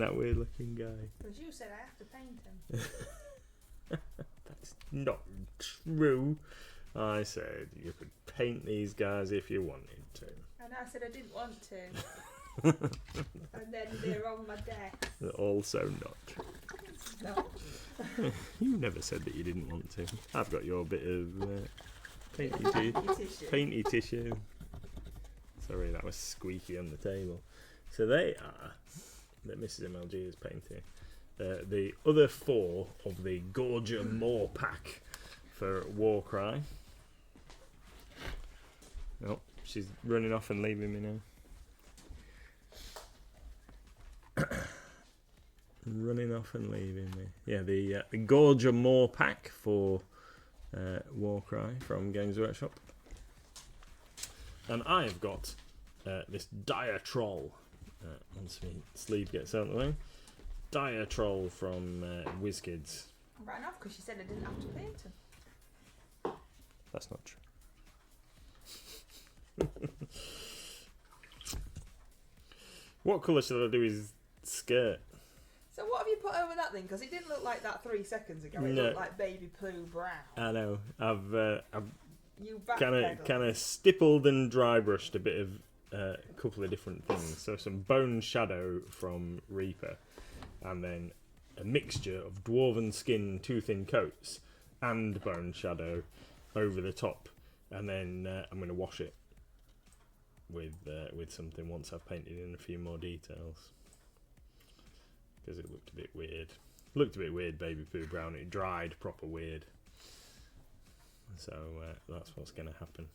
that weird looking guy. Because you said I have to paint him. That's not true. I said you could paint these guys if you wanted to. And I said I didn't want to. And then they're on my desk. Also not true. No. You never said that you didn't want to. I've got your bit of painty tissue. Sorry, that was squeaky on the table. So they are, that Mrs. MLG is painting, the other 4 of the Gorger Moor pack for Warcry. Oh, she's running off and leaving me now. Running off and leaving me. Yeah, the Gorger Moor pack for Warcry from Games Workshop. And I've got this Dire Troll. Once my sleeve gets out of the way. Dire Troll from WizKids. I ran off because she said I didn't have to paint him. That's not true. What colour should I do his skirt? So what have you put over that thing? Because it didn't look like that 3 seconds ago. It looked like baby blue brown. I know. I've You kind of stippled and dry brushed a bit of a couple of different things. So some Bone Shadow from Reaper, and then a mixture of Dwarven Skin 2 thin coats and Bone Shadow over the top, and then I'm going to wash it with something once I've painted in a few more details, because it looked a bit weird. Looked a bit weird, baby poo brown. It dried proper weird. So that's what's going to happen.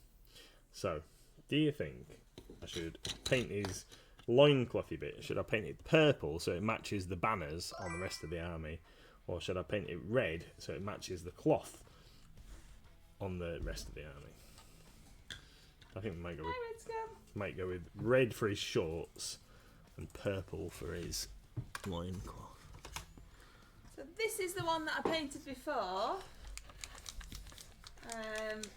So, do you think I should paint his loinclothy bit? Should I paint it purple so it matches the banners on the rest of the army? Or should I paint it red so it matches the cloth on the rest of the army? I think we might go with red for his shorts and purple for his loincloth. So this is the one that I painted before. And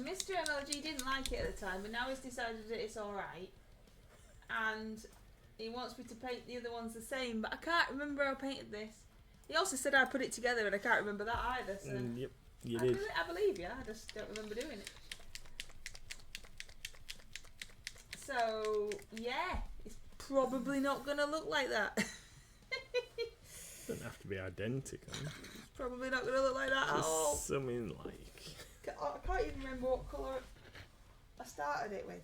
Mr. MLG didn't like it at the time, but now he's decided that it's alright. And he wants me to paint the other ones the same, but I can't remember how I painted this. He also said I put it together, and I can't remember that either. So yep, you did. I believe you, I just don't remember doing it. So, yeah, it's probably not going to look like that. Doesn't have to be identical. It's probably not going to look like that at all. Something like... I can't even remember what colour I started it with.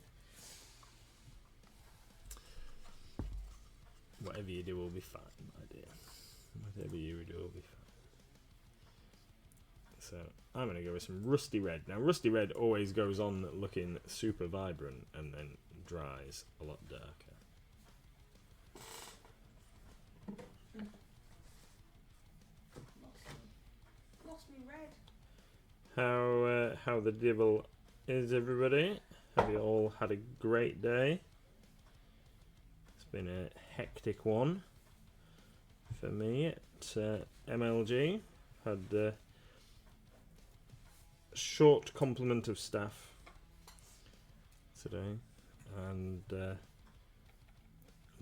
Whatever you do will be fine, my dear. Whatever you do will be fine. So, I'm going to go with some Rusty Red. Now, Rusty Red always goes on looking super vibrant and then dries a lot darker. Lost me red. How the devil is, everybody? Have you all had a great day? It's been a hectic one for me at MLG. Had a short complement of staff today, and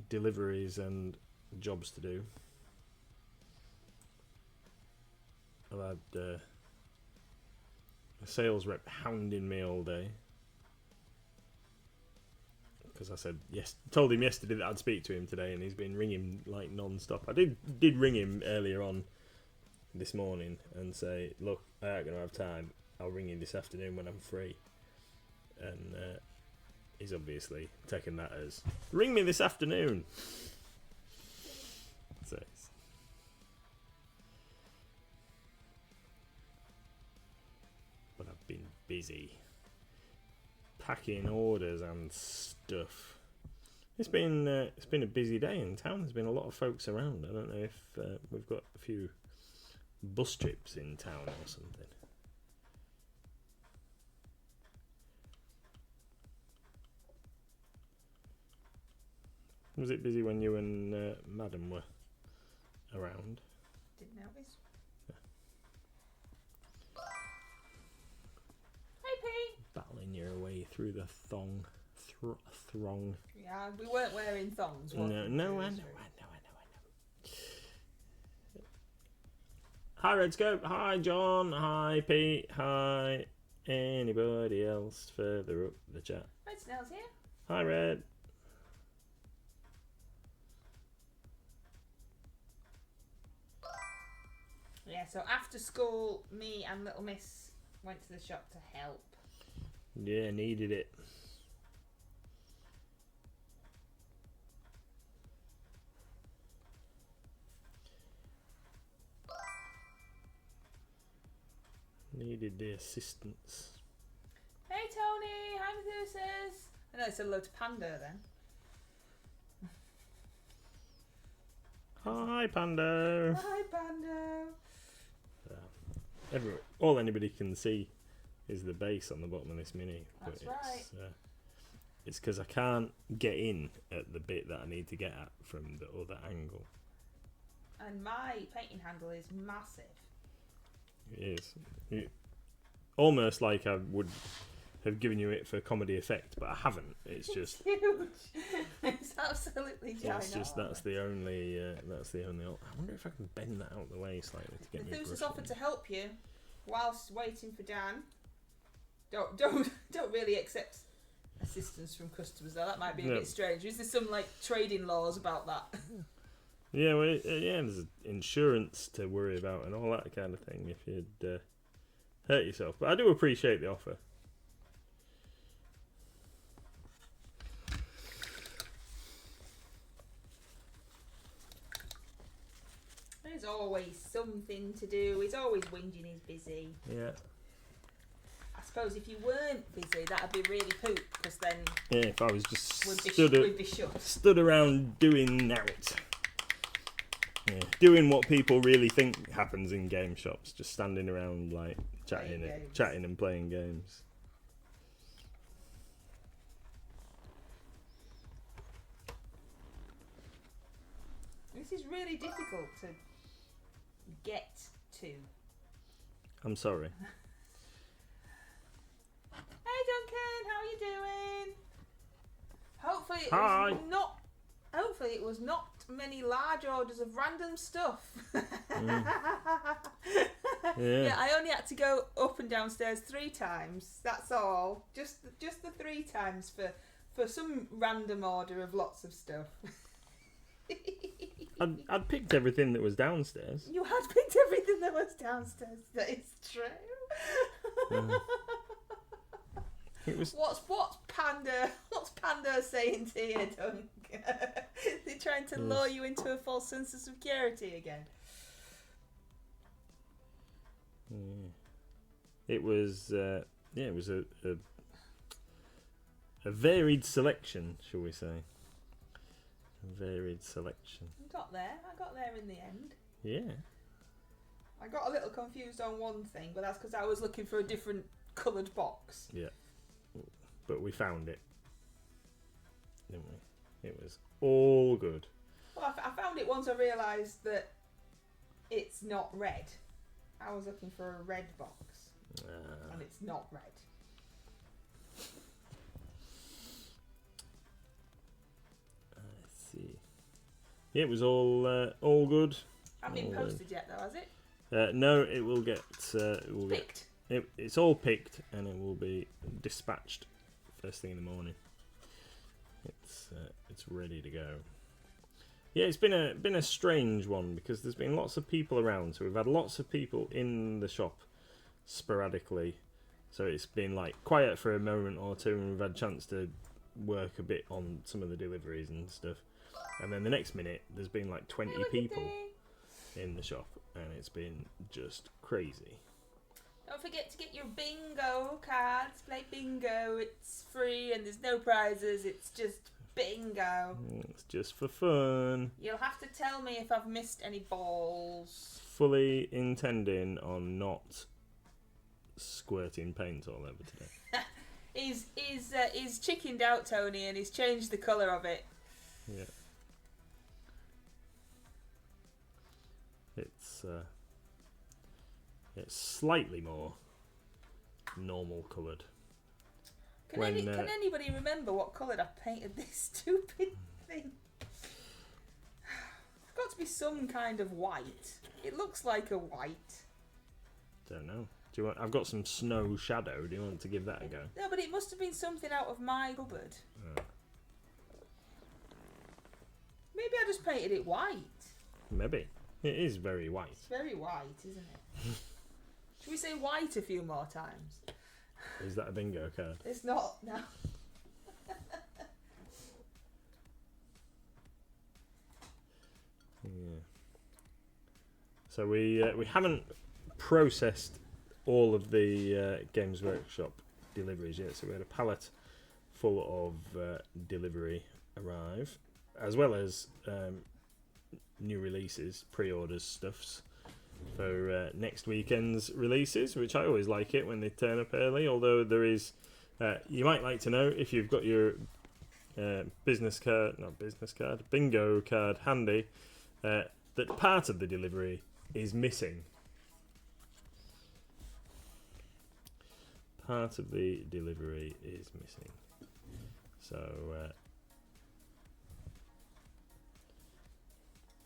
deliveries and jobs to do. I've had a sales rep hounding me all day because I said told him yesterday that I'd speak to him today, and he's been ringing like non-stop. I did ring him earlier on this morning and say, look, I ain't gonna have time, I'll ring you this afternoon when I'm free, and he's obviously taken that as ring me this afternoon. So but I've been busy packing orders and stuff. It's been a busy day in town. There's been a lot of folks around. I don't know if we've got a few bus trips in town or something. Was it busy when you and Madam were around? Didn't notice. Battling your way through the throng. Yeah, we weren't wearing thongs. No, I know. Hi Redscope. Hi John. Hi Pete. Hi anybody else further up the chat. Red Snail's here. Hi Red. Yeah, so after school, me and Little Miss went to the shop to help. Yeah, needed it. Needed the assistance. Hey Tony, hi Methuses. I know it's a load to Panda then. Hi Pando. Hi Pando. All anybody can see is the base on the bottom of this mini. That's but right. It's because I can't get in at the bit that I need to get at from the other angle. And my painting handle is massive. It is. Almost like I would have given you it for comedy effect, but I haven't. It's just huge. It's absolutely ginormous. it's just that's the only. I wonder if I can bend that out the way slightly to get me. Methuses offered to help you whilst waiting for Dan. Don't really accept assistance from customers though. That might be a bit strange. Is there some like trading laws about that? Yeah, well, there's insurance to worry about and all that kind of thing if you'd hurt yourself. But I do appreciate the offer. There's always something to do. He's always whinging he's busy. Yeah. I suppose if you weren't busy, that'd be really poop, because then Yeah, if I was just we'd be shut. stood around doing out. Yeah, doing what people really think happens in game shops, just standing around like chatting and playing games. This is really difficult to get to. I'm sorry. Hey Duncan, how are you doing? Hi. Hopefully it was not many large orders of random stuff. Yeah, I only had to go up and downstairs 3 times. That's all. Just the 3 times for some random order of lots of stuff. I'd picked everything that was downstairs. You had picked everything that was downstairs. That is true. It was. What's Panda saying to you, Duncan? They're trying to lure you into a false sense of security again. Yeah. It was. It was a varied selection, shall we say? A varied selection. I got there in the end. Yeah. I got a little confused on one thing, but that's because I was looking for a different coloured box. Yeah. But we found it, didn't we? It was all good. Well, I found it once I realised that it's not red. I was looking for a red box, and it's not red. I see. Yeah, it was all good. Hasn't been posted yet, though, has it? No, it will get. Picked. It's all picked, and it will be dispatched first thing in the morning. It's ready to go. Yeah, it's been a strange one because there's been lots of people around. So we've had lots of people in the shop sporadically. So it's been like quiet for a moment or two, and we've had a chance to work a bit on some of the deliveries and stuff. And then the next minute, there's been like 20 people in the shop, and it's been just crazy. Don't forget to get your bingo cards. Play bingo. It's free and there's no prizes. It's just bingo. It's just for fun. You'll have to tell me if I've missed any balls. Fully intending on not squirting paint all over today. He's chickened out, Tony, and he's changed the colour of it. Yeah. It's slightly more normal coloured. Can anybody remember what colour I painted this stupid thing? I've got to be some kind of white. It looks like a white. Don't know. Do you want? I've got some snow shadow. Do you want to give that a go? No, but it must have been something out of my cupboard. Oh. Maybe I just painted it white. Maybe. It is very white. It's very white, isn't it? Should we say white a few more times? Is that a bingo card? It's not, no. Yeah. So we haven't processed all of the Games Workshop deliveries yet. So we had a pallet full of delivery arrive, as well as new releases, pre-orders, stuffs for next weekend's releases, which I always like it when they turn up early. Although there is, you might like to know if you've got your bingo card handy, that part of the delivery is missing. Part of the delivery is missing. So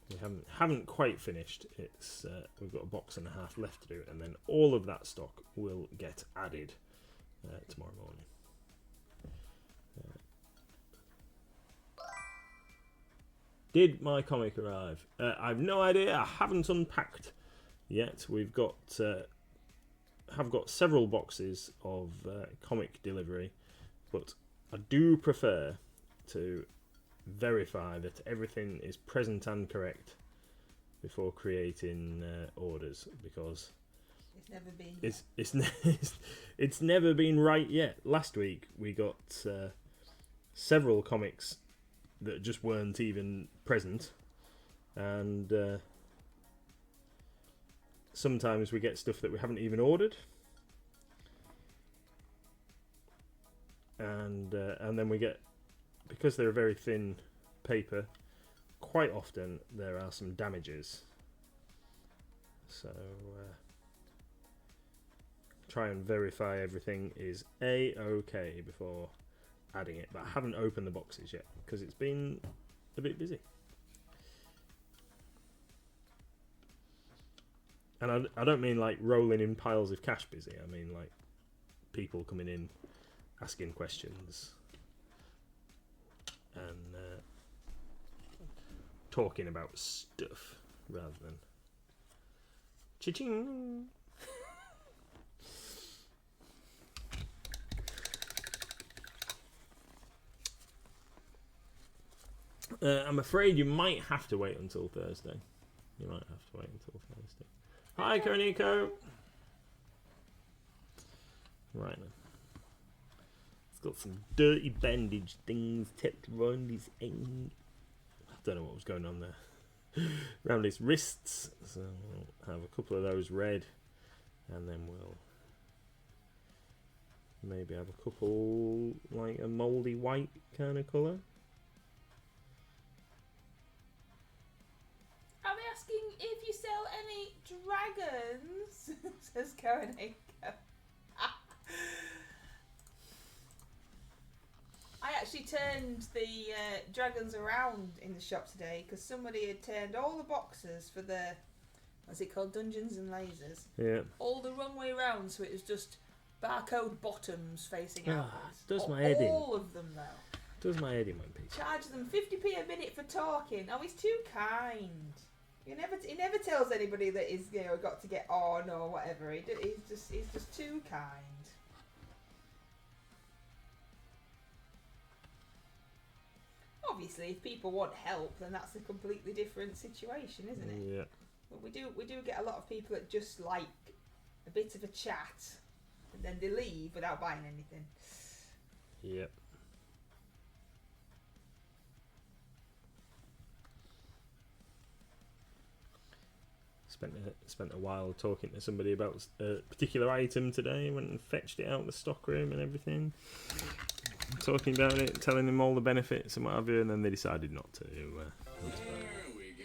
we haven't quite finished. It's we've got a box and a half left to do, and then all of that stock will get added tomorrow morning. Did my comic arrive? I've no idea. I haven't unpacked yet. We've got have got several boxes of comic delivery, but I do prefer to verify that everything is present and correct before creating orders, because it's never been. It's never been right yet. Last week we got several comics that just weren't even present, and sometimes we get stuff that we haven't even ordered, and then we get, because they're a very thin paper, quite often there are some damages. So try and verify everything is A-OK before adding it, but I haven't opened the boxes yet because it's been a bit busy. And I don't mean like rolling in piles of cash busy. I mean like people coming in asking questions and talking about stuff rather than cha-ching. I'm afraid you might have to wait until Thursday. You might have to wait until Thursday. Hi, Koroniko. Right then. It's got some dirty bandage things tapped around his end. I don't know what was going on there. Around his wrists. So we'll have a couple of those red, and then we'll maybe have a couple like a mouldy white kind of colour. Are they asking if you sell any dragons? Says Karen Aker. I actually turned the dragons around in the shop today because somebody had turned all the boxes for the, what's it called, Dungeons and Lasers. Yeah. All the wrong way round, so it was just barcode bottoms facing outwards. Does my head in. All of them though. Does my head in one piece. Charge them 50p a minute for talking. Oh, he's too kind. He never tells anybody that he's got to get on or whatever. He's just too kind. Obviously, if people want help, then that's a completely different situation, isn't it? Yeah. But we do get a lot of people that just like a bit of a chat, and then they leave without buying anything. Yep. Spent a while talking to somebody about a particular item today. Went and fetched it out of the stock room and everything. Talking about it, telling them all the benefits and what have you, and then they decided not to. There we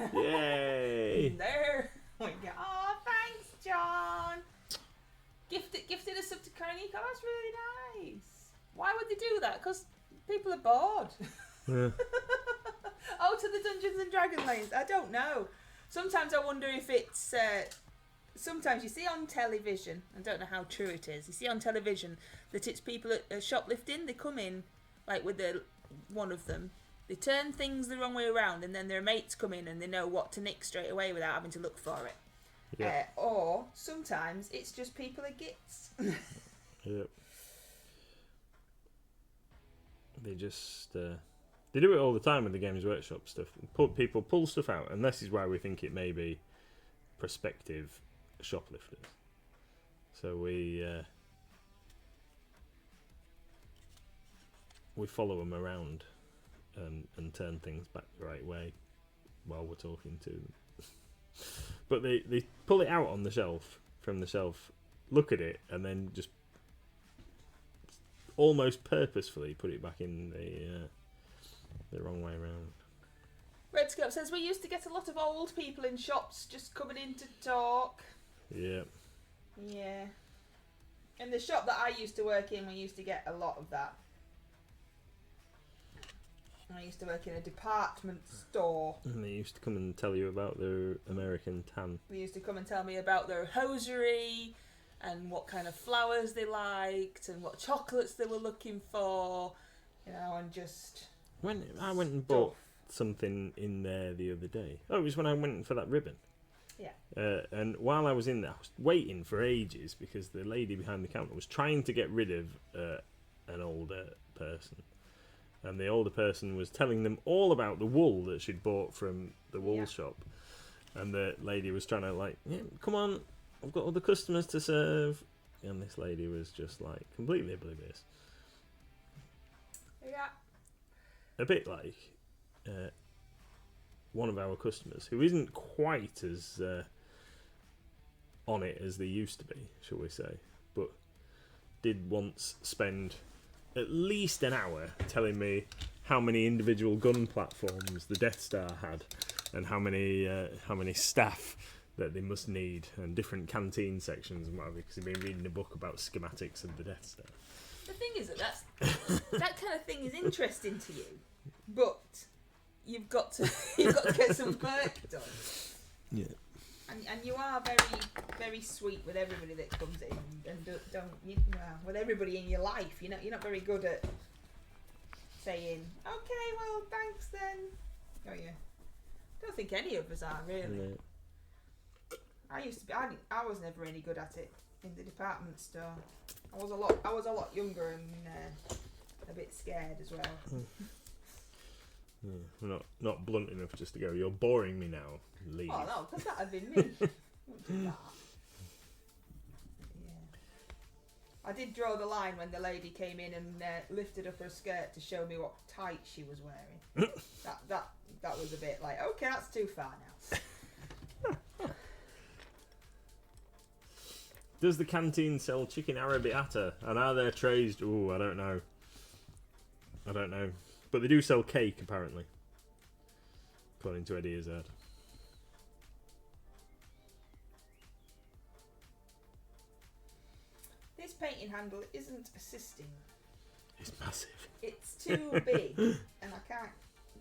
go. Yay! There we go. Oh, thanks, John. Gifted a sub to Koroniko. That's really nice. Why would they do that? Because people are bored. Yeah. Oh, to the Dungeons and Dragon lanes? I don't know. Sometimes I wonder if it's... sometimes you see on television, I don't know how true it is, you see on television that it's people at shoplifting, they come in, like with one of them, they turn things the wrong way around and then their mates come in and they know what to nick straight away without having to look for it. Yeah. Or sometimes it's just people are gits. Yep. They just they do it all the time with the Games Workshop stuff. People pull stuff out, and this is why we think it may be prospective shoplifters. So we follow them around and turn things back the right way while we're talking to them. But they pull it out on the shelf, from the shelf, look at it, and then just almost purposefully put it back in the wrong way around. Redscope says we used to get a lot of old people in shops just coming in to talk. Yeah. Yeah. In the shop that I used to work in, we used to get a lot of that. I used to work in a department store. And they used to come and tell you about their American tan. They used to come and tell me about their hosiery and what kind of flowers they liked and what chocolates they were looking for, you know, and just... When I went and bought something in there the other day. Oh, it was when I went for that ribbon. Yeah. And while I was in there, I was waiting for ages because the lady behind the counter was trying to get rid of an older person. And the older person was telling them all about the wool that she'd bought from the wool shop. And the lady was trying to, like, yeah, come on, I've got other customers to serve. And this lady was just, like, completely oblivious. Yeah. A bit like one of our customers, who isn't quite as on it as they used to be, shall we say, but did once spend at least an hour telling me how many individual gun platforms the Death Star had, and how many staff that they must need, and different canteen sections and whatever, because he'd been reading a book about schematics of the Death Star. The thing is that kind of thing is interesting to you, but you've got to get some work done. Yeah. And you are very, very sweet with everybody that comes in, and with everybody in your life. You're not very good at saying, okay, well, thanks then. Are you? I don't think any of us are really. Yeah. I used to be. I was never any good at it in the department store. I was a lot younger and a bit scared as well. Yeah, not blunt enough just to go, you're boring me now, leave. Oh no, because that'd been me. Wouldn't do that. Yeah. I did draw the line when the lady came in and lifted up her skirt to show me what tights she was wearing. that was a bit like, okay, that's too far now. Does the canteen sell chicken arrabbiata? And are there trays? Ooh, I don't know. But they do sell cake, apparently. According to Eddie Izzard. This painting handle isn't assisting. It's massive. It's too big, and I can't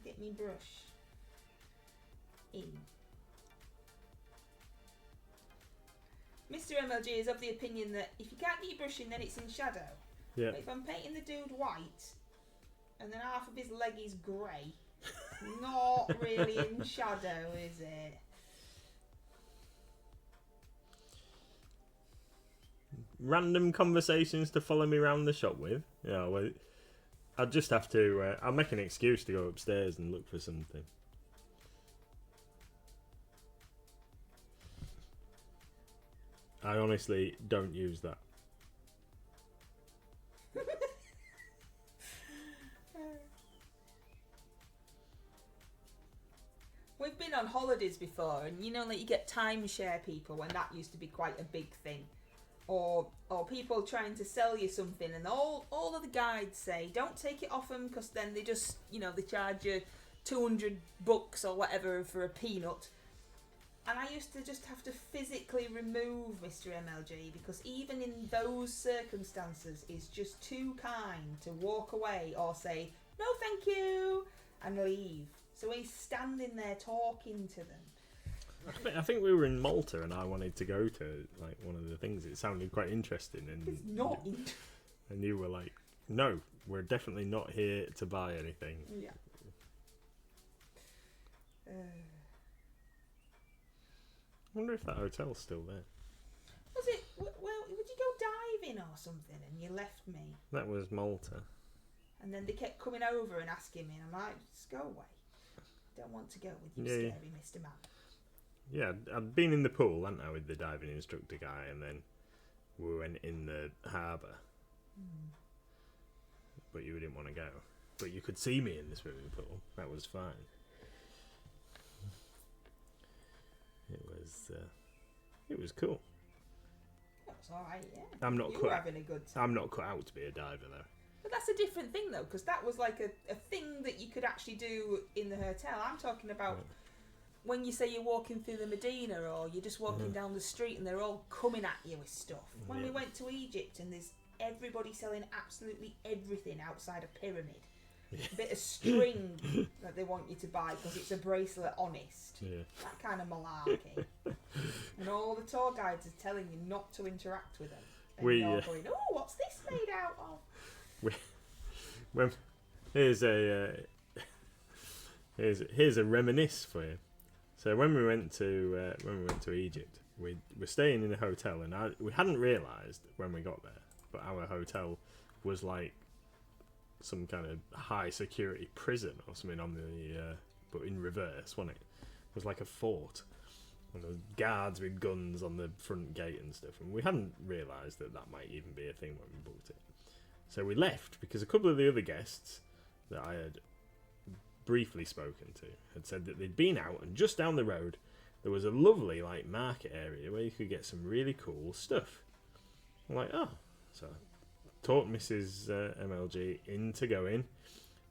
get me brush in. Mr. MLG is of the opinion that if you can't get your brush in, then it's in shadow. Yeah. But if I'm painting the dude white, and then half of his leg is grey, not really in shadow, is it? Random conversations to follow me around the shop with. Yeah, well, I'll just have to. I'll make an excuse to go upstairs and look for something. I honestly don't use that. We've been on holidays before, and like you get timeshare people when that used to be quite a big thing. Or people trying to sell you something, and all of the guides say, don't take it off them, because then they just, they charge you $200 or whatever for a peanut. And I used to just have to physically remove Mr. MLG, because even in those circumstances, it's just too kind to walk away or say, no thank you, and leave. So he's standing there talking to them. I think we were in Malta, and I wanted to go to like one of the things. It sounded quite interesting, and It's not interesting. and you were like, "No, we're definitely not here to buy anything." Yeah. I wonder if that hotel's still there. Was it? Well, would you go diving or something, and you left me? That was Malta. And then they kept coming over and asking me, and I'm like, just go away. I don't want to go with you, Yeah. scary Mr. Man. Yeah, I'd been in the pool, hadn't I, with the diving instructor guy, and then we went in the harbour. But you didn't want to go. But you could see me in the swimming pool. That was fine. It was cool. That was alright, yeah. I'm not you cut. were having a good time. I'm not cut out to be a diver though. But that's a different thing, though, because that was like a thing that you could actually do in the hotel. I'm talking about when you say you're walking through the Medina, or you're just walking down the street and they're all coming at you with stuff. When we went to Egypt, and there's everybody selling absolutely everything outside a pyramid. A bit of string that they want you to buy because it's a bracelet, honest. Yeah. That kind of malarkey. And all the tour guides are telling you not to interact with them. And you're going, oh, what's this made out of? Here's a reminisce for you. So when we went to Egypt, we were staying in a hotel, and we hadn't realised when we got there, but our hotel was like some kind of high security prison or something on the but in reverse, wasn't it? It was like a fort, and there was guards with guns on the front gate and stuff, and we hadn't realised that might even be a thing when we booked it. So we left because a couple of the other guests that I had briefly spoken to had said that they'd been out, and just down the road there was a lovely like market area where you could get some really cool stuff. I'm like, oh, so I talked Mrs. MLG into going,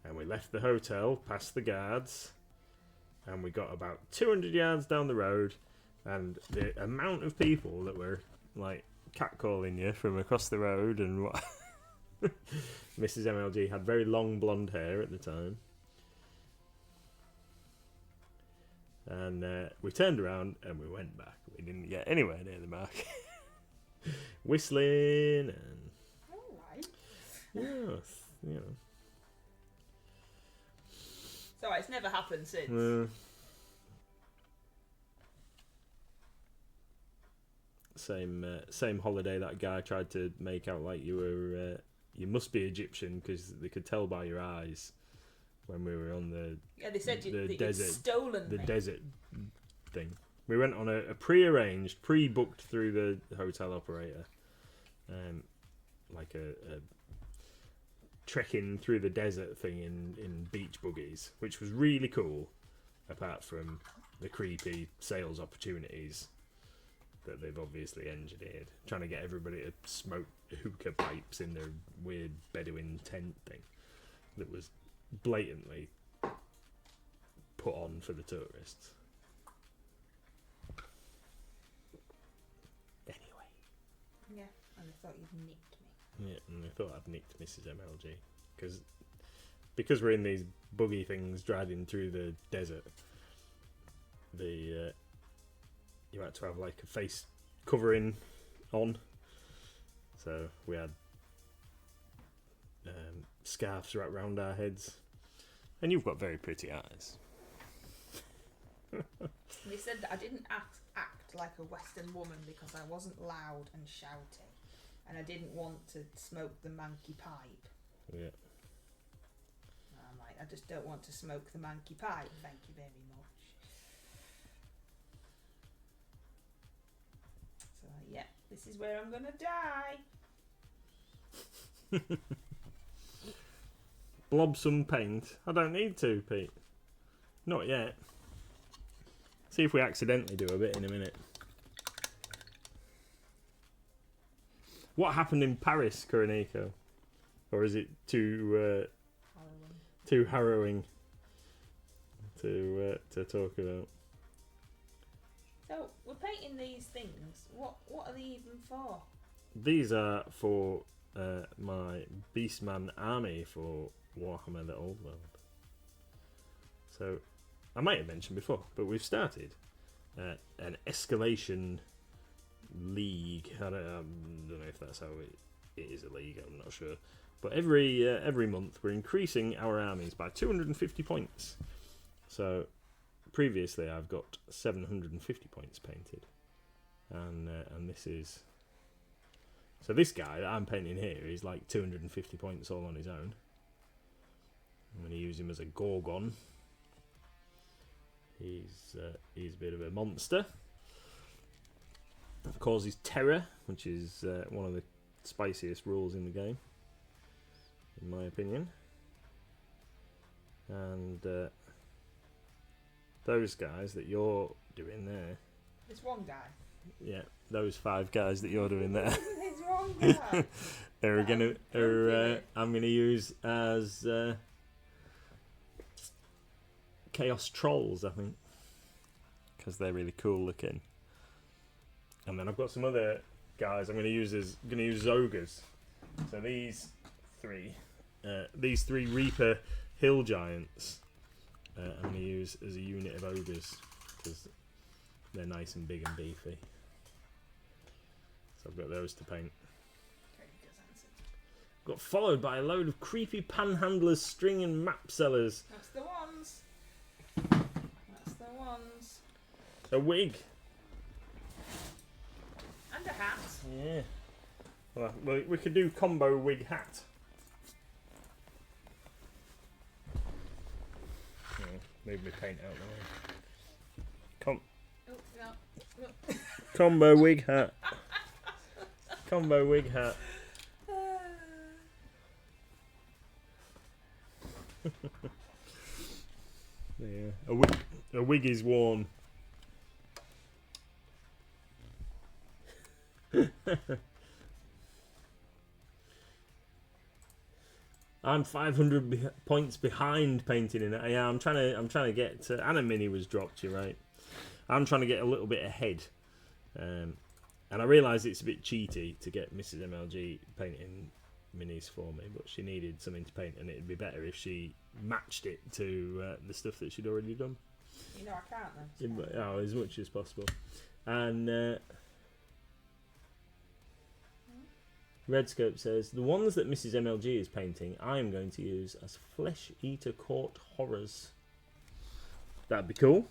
and we left the hotel past the guards, and we got about 200 yards down the road, and the amount of people that were like catcalling you from across the road and what. Mrs. MLG had very long blonde hair at the time, and we turned around and we went back. We didn't get anywhere near the market. Whistling and Alright. yes, you know. So it's never happened since. Same holiday that guy tried to make out like you were you must be Egyptian because they could tell by your eyes when we were on the They said the that desert, you'd stolen the me. desert thing. We went on a pre-arranged, pre-booked through the hotel operator, like a trekking through the desert thing in beach buggies, which was really cool, apart from the creepy sales opportunities that they've obviously engineered, trying to get everybody to smoke hookah pipes in their weird Bedouin tent thing that was blatantly put on for the tourists. Anyway. Yeah, and they thought you'd nicked me. Yeah, and they thought I'd nicked Mrs. MLG because we're in these buggy things driving through the desert. You had to have like a face covering on, so we had scarves wrapped around our heads, and you've got very pretty eyes. They said that I didn't act like a Western woman because I wasn't loud and shouty, and I didn't want to smoke the monkey pipe. Yeah. And I'm like, I just don't want to smoke the monkey pipe. Thank you very much. So yeah, this is where I'm gonna die. Blob some paint. I don't need to, Pete. Not yet. See if we accidentally do a bit in a minute. What happened in Paris, Coroniko? Or is it too harrowing to talk about? So we're painting these things. What are they even for? These are for my Beastman army for Warhammer The Old World. So I might have mentioned before, but we've started an escalation league. I don't know if that's how it is a league. I'm not sure. But every month we're increasing our armies by 250 points. So previously I've got 750 points painted, and this is. So this guy that I'm painting here is like 250 points all on his own. I'm going to use him as a Gorgon. He's a bit of a monster. Causes terror, which is one of the spiciest rules in the game, in my opinion. And those guys that you're doing there. This one guy. Yeah, those 5 guys that you're doing there. This one guy. I'm gonna use as Chaos Trolls, I think, because they're really cool looking. And then I've got some other guys I'm gonna use as Ogres. So these three Reaper Hill Giants, I'm gonna use as a unit of Ogres because they're nice and big and beefy. So I've got those to paint. Got followed by a load of creepy panhandlers, string and map sellers. That's the ones. That's the ones. A wig. And a hat. Yeah. Well, we could do combo wig hat. Yeah, move my paint out the way. Oh, no. Combo wig hat. Combo wig hat. Yeah, a wig is worn. I'm 500 points behind painting in it. Yeah, I'm trying to get to, and a mini was dropped. You're right. I'm trying to get a little bit ahead, and I realise it's a bit cheaty to get Mrs. MLG painting minis for me, but she needed something to paint, and it'd be better if she matched it to the stuff that she'd already done. You know I can't then. As much as possible. And Redscope says, the ones that Mrs. MLG is painting, I am going to use as Flesh Eater Court Horrors. That'd be cool.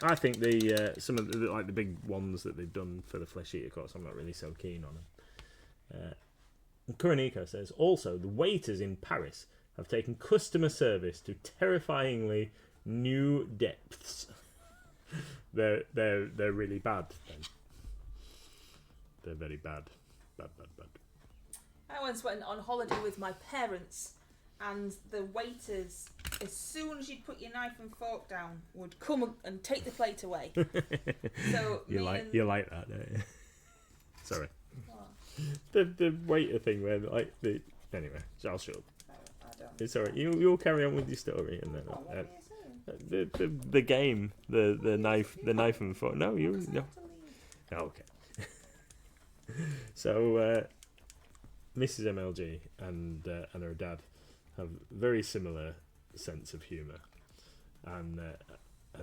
I think the some of the, like the big ones that they've done for the Flesh Eater Courts, I'm not really so keen on them. Kuroniko says, also, the waiters in Paris have taken customer service to terrifyingly new depths. They're really bad then. They're very bad. Bad. I once went on holiday with my parents, and the waiters, as soon as you'd put your knife and fork down, would come and take the plate away. So you like that, don't you? Sorry. What? The waiter thing where like the anyway, I'll shut up. I don't. It's alright. You'll carry on with your story and then What were you saying? the game, the knife and fork. No, you no. Oh, okay. So Mrs. MLG and her dad have very similar sense of humour, and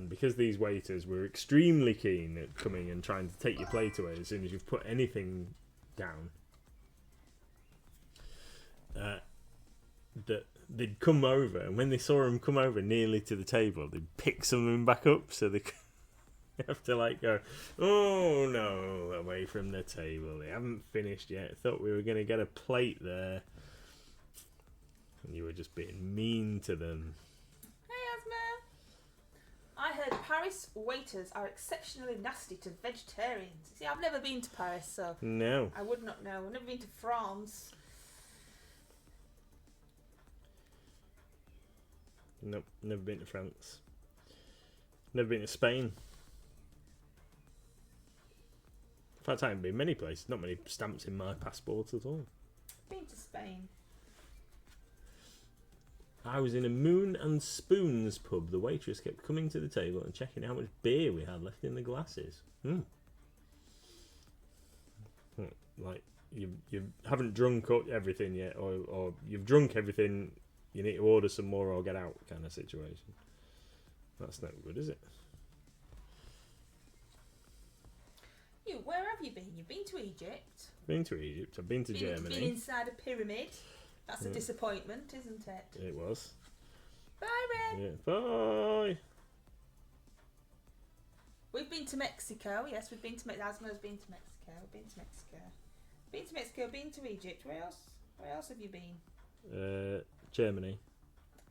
because these waiters were extremely keen at coming and trying to take your plate away as soon as you've put anything down, that they'd come over, and when they saw him come over nearly to the table, they'd pick some of them back up, so they have to like go, oh no, away from the table. They haven't finished yet. Thought we were going to get a plate there, and you were just being mean to them. Hey, Asma. I heard Paris waiters are exceptionally nasty to vegetarians. See, I've never been to Paris, so No. I would not know. I've never been to France. Nope, never been to France. Never been to Spain. In fact, I haven't been many places. Not many stamps in my passport at all. Been to Spain. I was in a Moon and Spoons pub. The waitress kept coming to the table and checking how much beer we had left in the glasses. Like, you haven't drunk everything yet, or you've drunk everything, you need to order some more or get out kind of situation. That's no good, is it? You, where have you been? You've been to Egypt. Been to Egypt. I've been to Germany. Been inside a pyramid. That's a disappointment, isn't it? It was. Bye, Red. Yeah. Bye. We've been to Mexico. Yes, we've been to Mexico. Asma's been to Mexico. Been to Mexico. Been to Mexico. Been to Egypt. Where else? Where else have you been? Germany.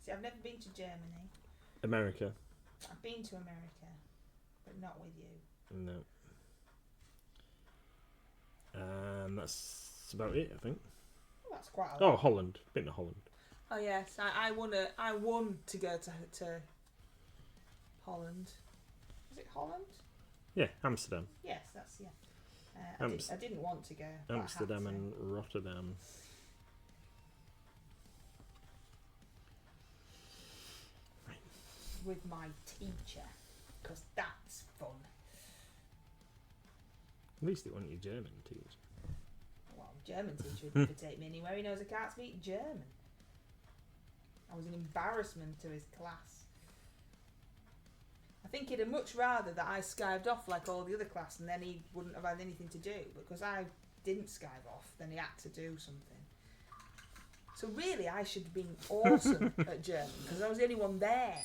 See, I've never been to Germany. America. I've been to America, but not with you. No. And that's about it, I think. Well, that's quite a lot. Oh, Holland. Been to Holland. Oh yes, I won to go to Holland. Was it Holland? Yeah, Amsterdam. Yes, that's I didn't want to go. But Amsterdam I had to. and Rotterdam. With my teacher, because that's fun. At least it wasn't your German teacher. Well, German teacher would never take me anywhere. He knows I can't speak German. I was an embarrassment to his class. I think he'd have much rather that I skived off like all the other class, and then he wouldn't have had anything to do. Because I didn't skive off, then he had to do something. So really, I should have been awesome at German because I was the only one there.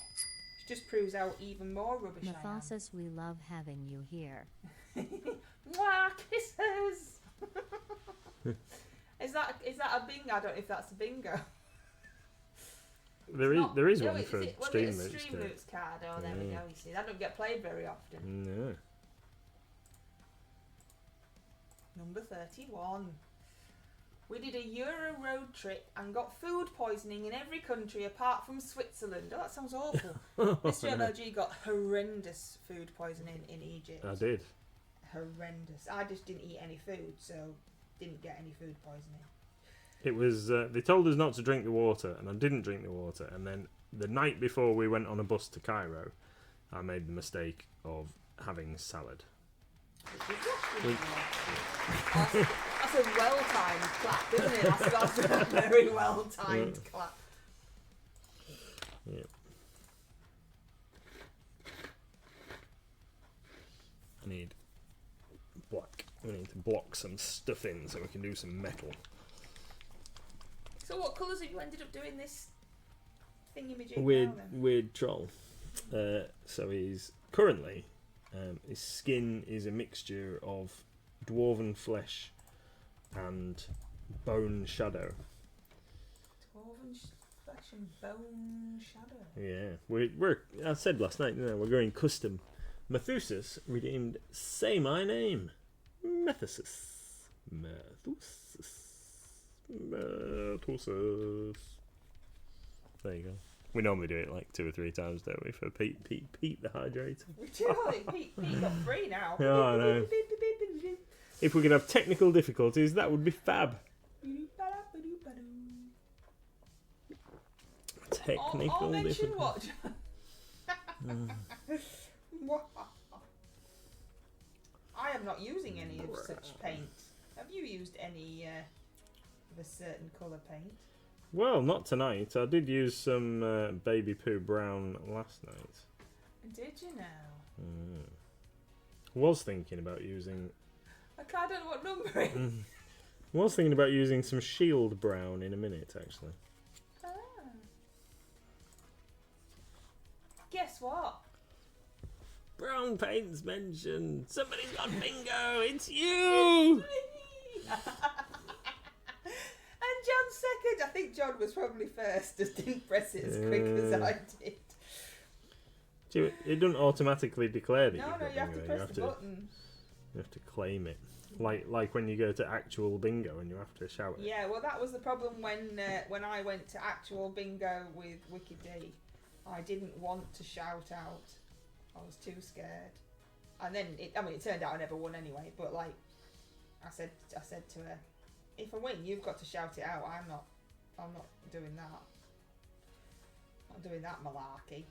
Which just proves how even more rubbish I am. Mathasis, we love having you here. Mwah, kisses! Is that a bingo? I don't know if that's a bingo. There is one for Stream Roots. Roots. Stream Roots card. Oh, there we go. You see, that don't get played very often. No. Number 31. We did a Euro road trip and got food poisoning in every country apart from Switzerland. Oh, that sounds awful. Mr. MLG got horrendous food poisoning in Egypt. I did. Horrendous. I just didn't eat any food, so didn't get any food poisoning. It was. They told us not to drink the water, and I didn't drink the water. And then the night before we went on a bus to Cairo, I made the mistake of having salad. That's a well-timed clap, isn't it? That's a very well-timed clap. Yeah. I need black. We need to block some stuff in so we can do some metal. So what colours have you ended up doing this thingy-majig Weird, now then? weird troll. So he's currently his skin is a mixture of dwarven flesh and bone shadow. Dwarven flesh and bone shadow. Yeah, we're. I said last night, we're going custom. Methusis redeemed say my name, Methusis. There you go. We normally do it like 2 or 3 times, don't we? For Pete the hydrator. We do. Pete got free now. Yeah, I know. If we could have technical difficulties, that would be fab. Technical I'll mention difficulties. what? I am not using any of such paint. Have you used any of a certain colour paint? Well, not tonight. I did use some baby poo brown last night. Did you now? Was thinking about using. I don't know what number it is. Was thinking about using some shield brown in a minute, actually. Ah. Guess what? Brown paint's mentioned. Somebody's got bingo. It's you. And John's second. I think John was probably first. Just didn't press it as quick as I did. See, it doesn't automatically declare that. No, you've got you have to bingo. press the button. You have to claim it, like when you go to actual bingo and you have to shout it. Yeah, well, that was the problem when I went to actual bingo with Wicked D. I didn't want to shout out. I was too scared. And then it turned out I never won anyway. But like, I said to her, if I win, you've got to shout it out. I'm not doing that. Not doing that malarkey.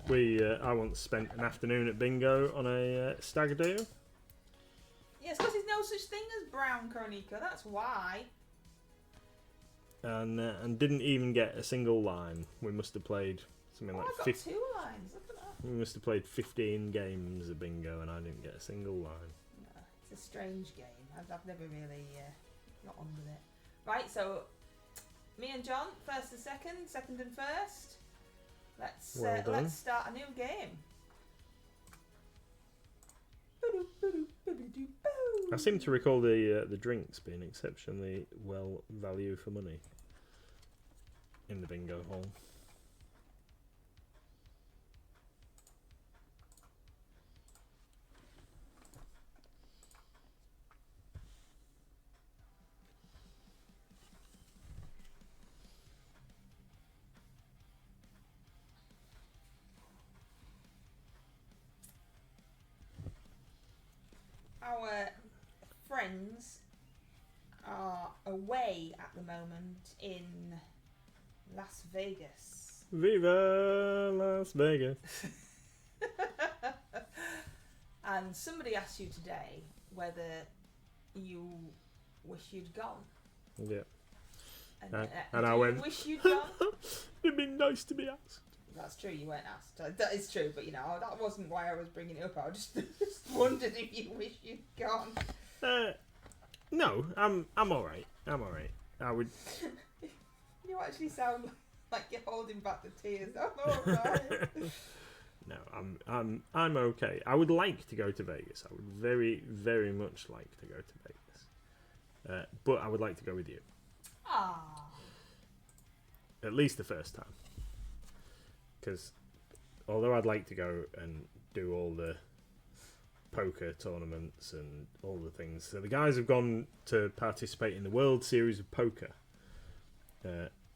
I once spent an afternoon at bingo on a stag do. Yes, because there's no such thing as brown Kronika. That's why. And didn't even get a single line. We must have played something Oh, like I got 50. 2 lines. Look at that. We must have played 15 games of bingo, and I didn't get a single line. No, it's a strange game. I've never really got on with it. Right, so me and John, first and second and first. Well done. Let's start a new game. I seem to recall the drinks being exceptionally well value for money in the bingo hall. Our friends are away at the moment in Las Vegas. Viva Las Vegas! And somebody asked you today whether you wish you'd gone. Yeah. And I do went, you wish you'd gone? It'd be nice to be asked. That's true, you weren't asked. That is true, but that wasn't why I was bringing it up. I just wondered if you wish you'd gone. No, I'm alright. I'm alright. I would. You actually sound like you're holding back the tears. I'm alright. No, I'm okay. I would like to go to Vegas. I would very, very much like to go to Vegas. But I would like to go with you. Ah. At least the first time. Because although I'd like to go and do all the poker tournaments and all the things, so the guys have gone to participate in the World Series of Poker.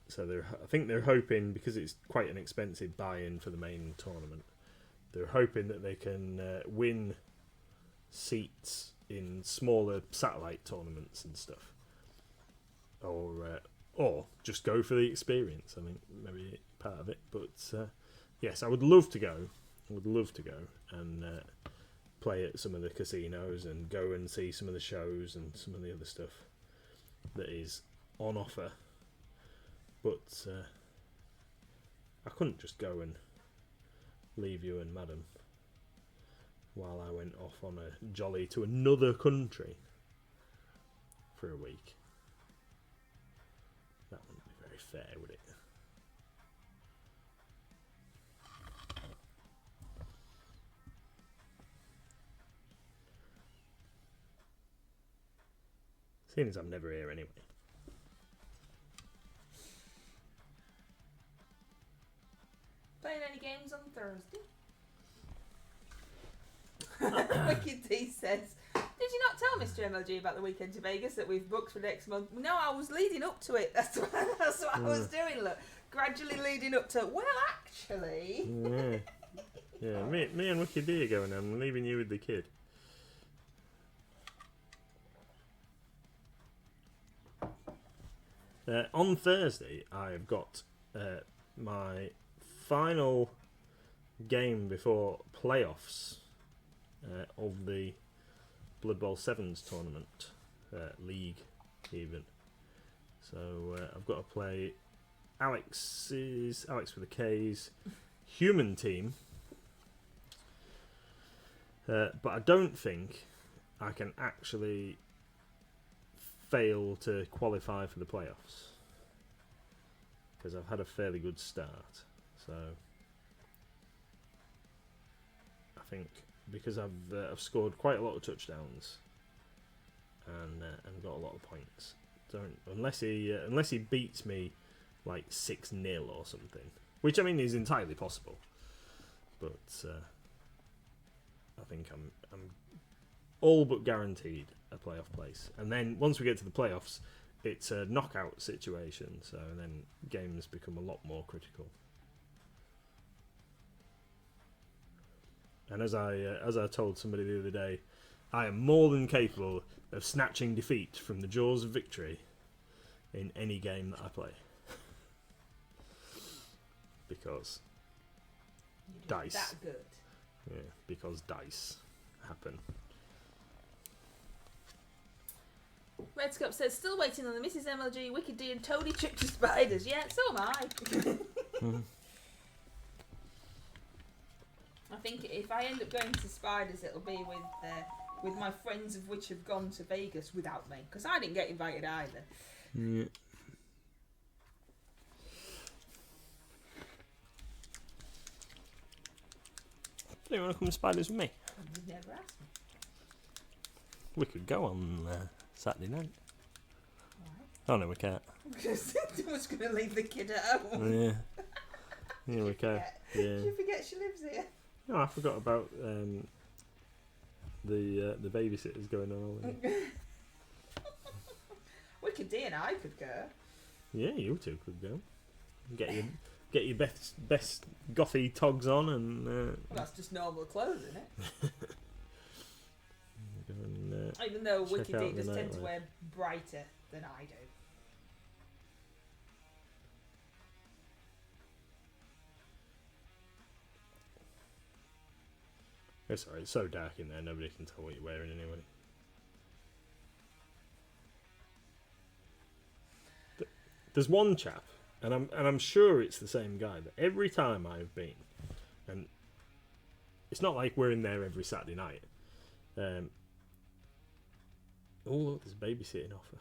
So I think they're hoping, because it's quite an expensive buy-in for the main tournament, they're hoping that they can win seats in smaller satellite tournaments and stuff, or just go for the experience. I think maybe part of it, but yes, I would love to go. I would love to go and play at some of the casinos and go and see some of the shows and some of the other stuff that is on offer. But I couldn't just go and leave you and Madam while I went off on a jolly to another country for a week. That wouldn't be very fair, would it? Seeing as I'm never here anyway. Playing any games on Thursday? Wicked D says, did you not tell Mr. MLG about the weekend to Vegas that we've booked for next month? No, I was leading up to it. That's what I was doing. Look, gradually leading up to. Well, actually. Yeah. Me and Wicked D are going. I'm leaving you with the kid. On Thursday, I've got my final game before playoffs of the Blood Bowl Sevens tournament, league even. So I've got to play Alex with a K's human team, but I don't think I can actually fail to qualify for the playoffs because I've had a fairly good start. So I think because I've scored quite a lot of touchdowns and got a lot of points. Unless he beats me like 6-0 or something, which I mean is entirely possible. But I think I'm all but guaranteed a playoff place. And then once we get to the playoffs, it's a knockout situation, so then games become a lot more critical. And as I told somebody the other day, I am more than capable of snatching defeat from the jaws of victory in any game that I play. Because dice. That good. Yeah, because dice happen. Red Scope says, still waiting on the Mrs. MLG, Wicked D and Tony trip to Spiders. Yeah, so am I. think if I end up going to Spiders, it'll be with my friends of which have gone to Vegas without me, because I didn't get invited either. Yeah. Do you want to come to Spiders with me? And you never asked me. We could go on Saturday night. Right. Oh no, we can't. Because I was going to leave the kid at home. Yeah. Yeah, we can. Did Yeah. you forget she lives here? No, I forgot about the babysitters going on holiday. Wicked D and I could go. Yeah, you two could go. Get your best gothy togs on and. Well, that's just normal clothes, isn't it? Go and, Even though check Wicked out D the does tend to nightlife. wear brighter than I do. It's alright, it's so dark in there, nobody can tell what you're wearing anyway. There's one chap, and I'm sure it's the same guy, but every time I've been, and it's not like we're in there every Saturday night. Oh look, there's a babysitting offer.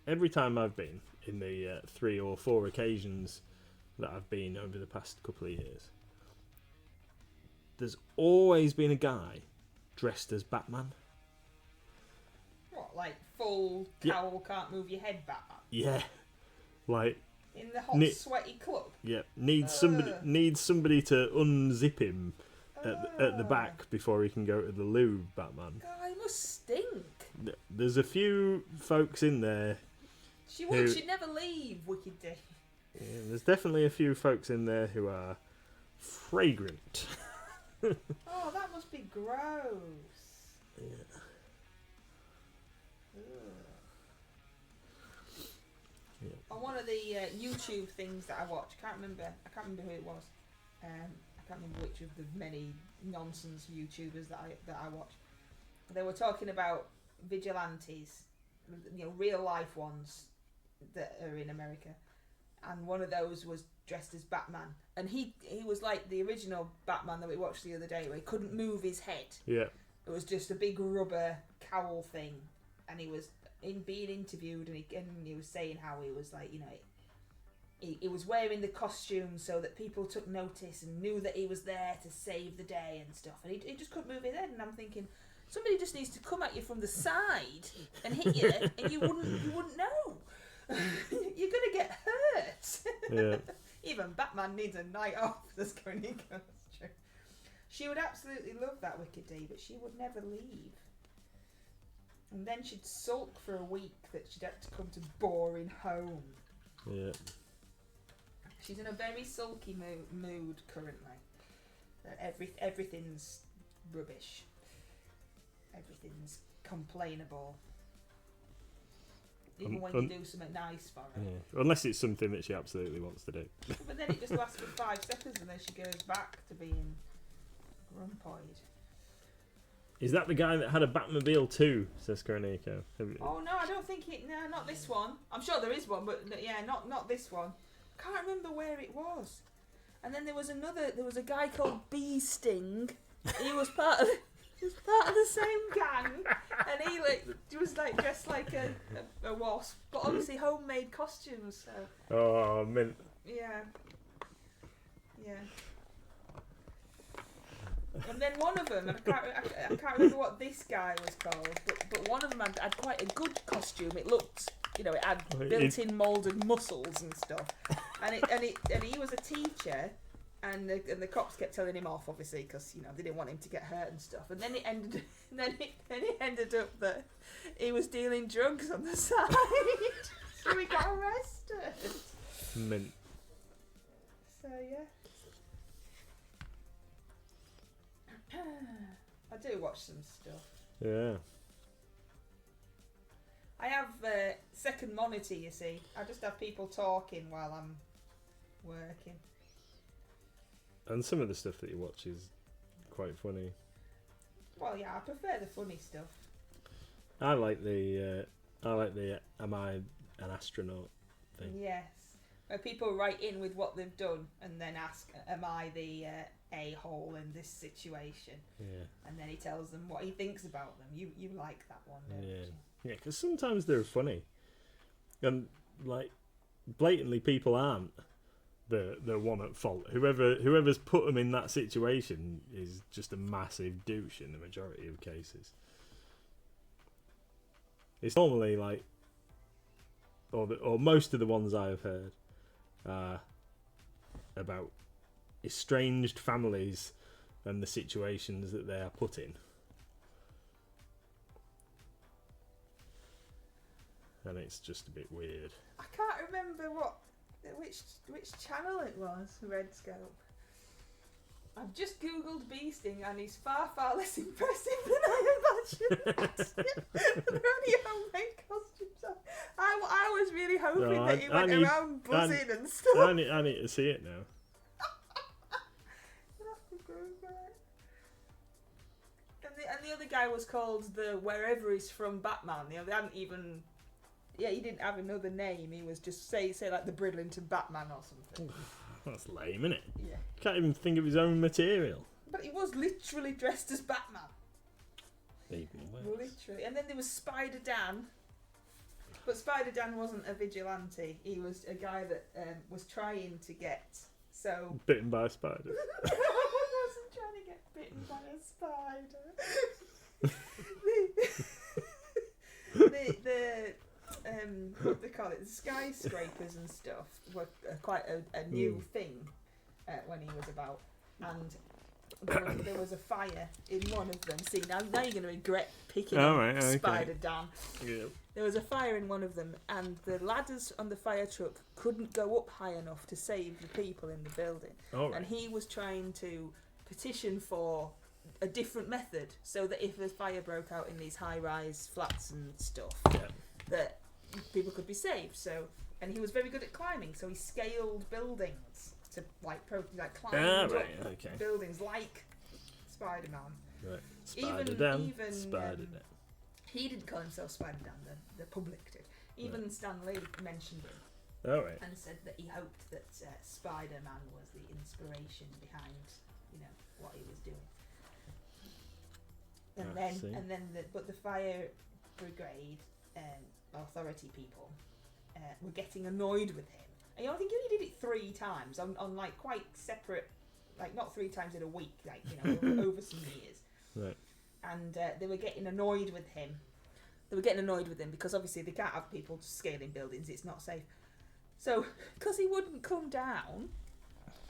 Every time I've been, in the 3 or 4 occasions that I've been over the past couple of years, there's always been a guy dressed as Batman. What, like full Yeah. cowl, can't move your head back? Yeah, like In the hot, Ni- sweaty club? yeah, needs somebody to unzip him at the back before he can go to the loo. Batman. God, he must stink. There's a few folks in there. She would. She'd never leave Wicked D. Yeah, there's definitely a few folks in there who are fragrant. Oh, that must be gross. Yeah. Ugh. Yeah. On one of the YouTube things that I watched, I can't remember who it was. I can't remember which of the many nonsense YouTubers that I watch. They were talking about vigilantes, real life ones that are in America, and one of those was dressed as Batman, and he was like the original Batman that we watched the other day, where he couldn't move his head. Yeah. It was just a big rubber cowl thing, and he was being interviewed, and he was saying how he was like, he was wearing the costume so that people took notice and knew that he was there to save the day and stuff, and he just couldn't move his head. And I'm thinking, somebody just needs to come at you from the side and hit you, and you wouldn't know. You're gonna get hurt. Yeah. Even Batman needs a night off. That's true. She would absolutely love that Wicked D, but she would never leave. And then she'd sulk for a week that she'd have to come to boring home. Yeah. She's in a very sulky mood currently. Everything's rubbish. Everything's complainable. Even when you do something nice for her. Yeah. Unless it's something that she absolutely wants to do. But then it just lasts for 5 seconds and then she goes back to being grumpoid. Is that the guy that had a Batmobile too? Says Coroniko. Oh no, I don't think it. No, not this one. I'm sure there is one, but yeah, not this one. Can't remember where it was. And then there was a guy called Bee Sting. He was part of the same gang, and he was dressed like a wasp, but obviously homemade costumes. So Oh, mint. yeah. And then one of them, and I can't remember what this guy was called, but one of them had quite a good costume. It looked, it had built-in moulded muscles and stuff. And he was a teacher, and the cops kept telling him off, obviously, because they didn't want him to get hurt and stuff. And then it ended up that he was dealing drugs on the side, so he got arrested. Mint. So yeah. I do watch some stuff. Yeah. I have second monitor, you see. I just have people talking while I'm working. And some of the stuff that you watch is quite funny. Well, yeah, I prefer the funny stuff. I like the am I an astronaut thing. Yes. where people write in with what they've done and then ask, am I the a-hole in this situation? Yeah. And then he tells them what he thinks about them. You like that one, don't you? Yeah, because sometimes they're funny. And, like, blatantly people aren't the one at fault. Whoever's put them in that situation is just a massive douche in the majority of cases. It's normally, like, or most of the ones I have heard about estranged families and the situations that they are put in. And it's just a bit weird. I can't remember which channel it was, Red Scope. I've just googled bee sting and he's far less impressive than I imagined. They're only homemade costumes. I was really hoping that he went around buzzing and stuff. I need to see it now. And the other guy was called the wherever he's from Batman. You know, they hadn't even. Yeah, he didn't have another name. He was just say like the Bridlington Batman or something. That's lame, isn't it? Yeah. Can't even think of his own material. But he was literally dressed as Batman. Even worse. Literally. And then there was Spider Dan. But Spider Dan wasn't a vigilante. He was a guy that was trying to get bitten by a spider. I wasn't trying to get bitten by a spider. the what do they call it? The skyscrapers and stuff were quite a new thing when he was about, and there was a fire in one of them. See, now you're going to regret picking up Spider Dan. Yeah. There was a fire in one of them, and the ladders on the fire truck couldn't go up high enough to save the people in the building. Right. And he was trying to petition for a different method, so that if a fire broke out in these high-rise flats and stuff, that people could be saved. So, and he was very good at climbing, so he scaled buildings to climb up buildings like Spider-Man. Right. Spider-Dan. Spider-Dan. He didn't call himself Spider-Dan, the public did. Even Stan Lee mentioned him. And said that he hoped that Spider-Man was the inspiration behind, what he was doing. And then the fire brigade authority people were getting annoyed with him. And I think he only did it 3 times on like quite separate, like not 3 times in a week, like over some years. Right. And they were getting annoyed with him. They were getting annoyed with him because obviously they can't have people scaling buildings. It's not safe. So, because he wouldn't come down,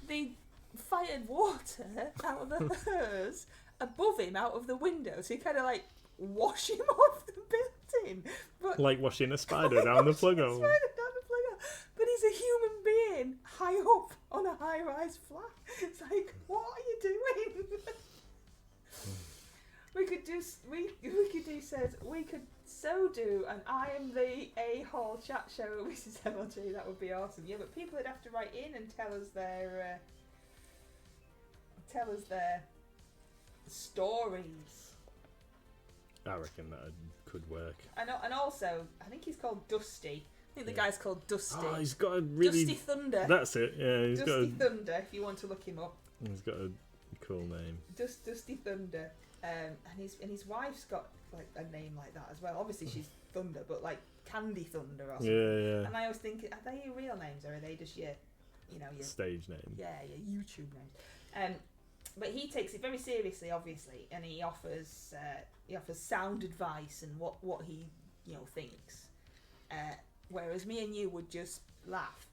they fired water out of the hose above him out of the window to kind of like wash him off the building. But like washing a spider down the plug hole. But he's a human being high up on a high-rise flat. It's like, what are you doing? We could do an I am the a-hole chat show at Mrs. MLG. That would be awesome. Yeah, but people would have to write in and tell us their stories. I reckon that could work. And also, I think he's called Dusty. I think the guy's called Dusty. Oh, he's got a really... Dusty Thunder. That's it, yeah. He's Dusty Thunder, if you want to look him up. He's got a cool name. Dusty Thunder. And his wife's got like a name like that as well. Obviously she's Thunder, but like Candy Thunder or something. Yeah. And I was thinking, are they your real names or are they just your stage names? Yeah, your YouTube names. But he takes it very seriously, obviously, and he offers sound advice and what he thinks. Whereas me and you would just laugh.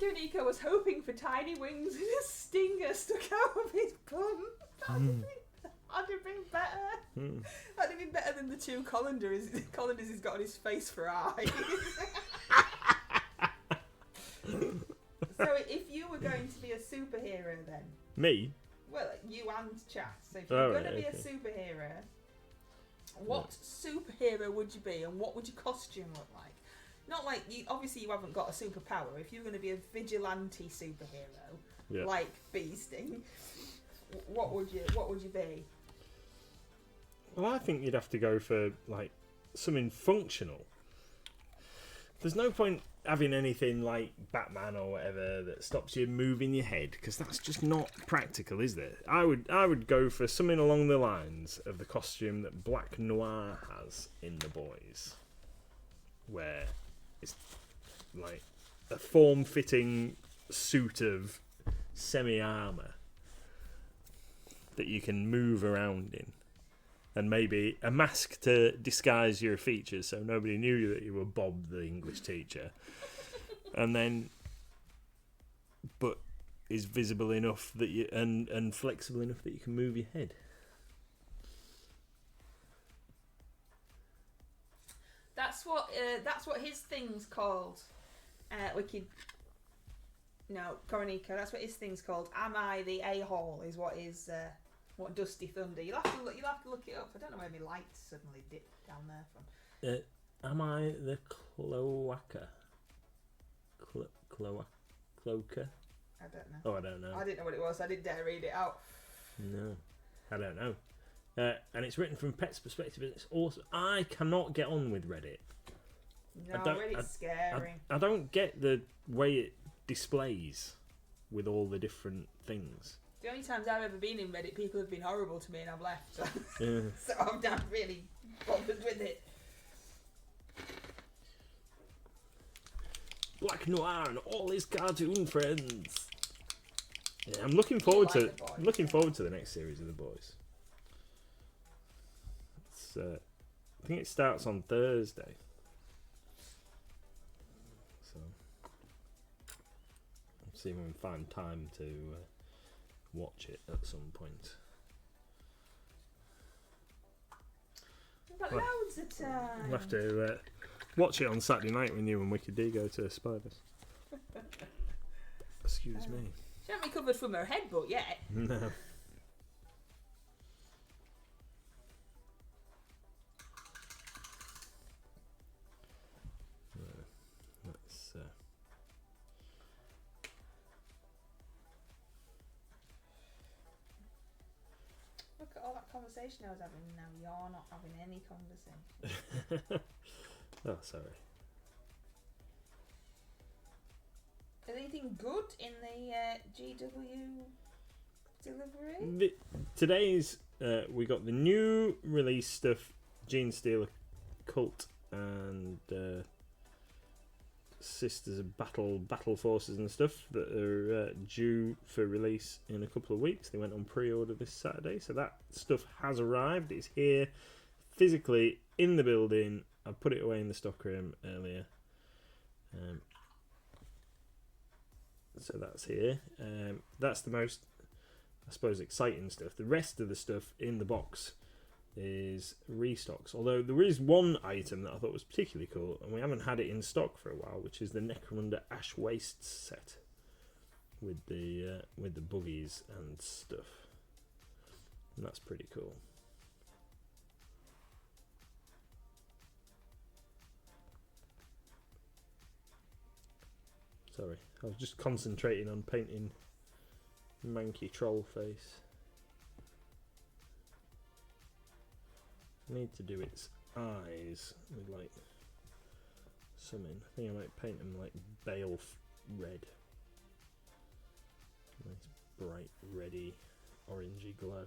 Nico was hoping for tiny wings and a stinger stuck out of his bum. That'd have been better. That'd have been better than the 2 colanders he's got on his face for eyes. So if you were going to be a superhero then? Me? Well, you and Chat. So if you're going to be a superhero, what superhero would you be and what would your costume look like? Not like obviously you haven't got a superpower. If you're going to be a vigilante superhero, like Bee Sting, what would you be? Well, I think you'd have to go for like something functional. There's no point having anything like Batman or whatever that stops you moving your head, because that's just not practical, is there? I would go for something along the lines of the costume that Black Noir has in The Boys, where it's like a form-fitting suit of semi-armour that you can move around in, and maybe a mask to disguise your features so nobody knew that you were Bob the English teacher, and then but is visible enough that you and flexible enough that you can move your head. That's what his thing's called. Wicked. No, Coronica. That's what his thing's called. Am I the a-hole? Is what is what Dusty Thunder. You'll have to look it up. I don't know where my lights suddenly dipped down there from. Am I the cloaca? Cloaca? I don't know. Oh, I don't know. I didn't know what it was. I didn't dare read it out. No, I don't know. And it's written from Pet's perspective, and it's awesome. I cannot get on with Reddit. No, Reddit's scary. I don't get the way it displays with all the different things. The only times I've ever been in Reddit, people have been horrible to me and I've left. So, Yeah. so I'm not really bothered with it. Black Noir and all his cartoon friends. Yeah, I'm looking forward like to The Boys, looking forward to the next series of The Boys. It's, I think it starts on Thursday. So, I'll see if we can find time to watch it at some point. We've got Well, loads of time. We'll have to watch it on Saturday night when you and Wicked D go to Spiders. Excuse me. She hasn't recovered from her headbutt yet. No. Let's Look at all that conversation I was having. Now you're not having any conversation. oh, sorry. Is anything good in the GW delivery? Today's we got the new release stuff, Gene Stealer Cult and Sisters of Battle Forces and stuff that are due for release in a couple of weeks. They went on pre-order this Saturday, so that stuff has arrived. It's here physically in the building. I put it away in the stockroom earlier. So that's here. That's the most, I suppose, exciting stuff. The rest of the stuff in the box is restocks. Although there is one item that I thought was particularly cool, and we haven't had it in stock for a while, which is the Necromunda Ash Wastes set with the buggies and stuff. And that's pretty cool. Sorry, I was just concentrating on painting Manky Troll face. I need to do its eyes with like something. I think I might paint them like bale red. Nice bright reddy orangey glow.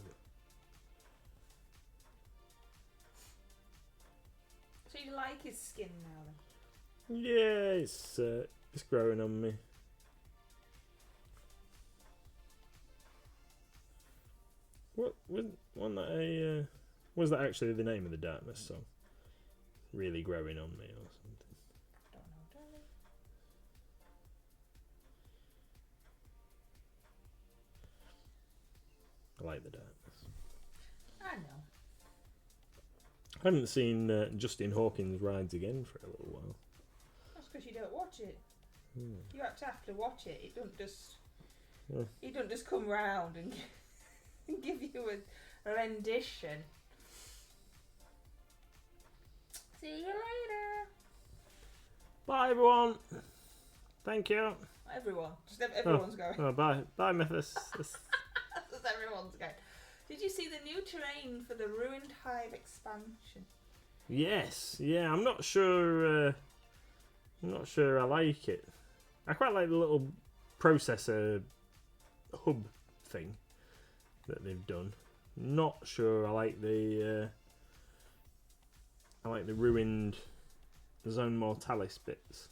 So you like his skin now then? Yeah, it's growing on me. What wasn't that a was that actually the name of the Darkness song? Really growing on me or something. I don't know, darling. I like the Darkness. I know. I haven't seen Justin Hawkins rides again for a little while. That's because you don't watch it. You have to watch it. It don't just. Yeah. He don't just come round and give you a rendition. See you later. Bye everyone. Thank you. Not everyone. Just everyone's going. Oh, bye Mythos. Just everyone's going. Did you see the new terrain for the Ruined Hive expansion? Yes, yeah. I'm not sure I'm not sure I like it. I quite like the little processor hub thing that they've done. Not sure I like the ruined Zone Mortalis bits.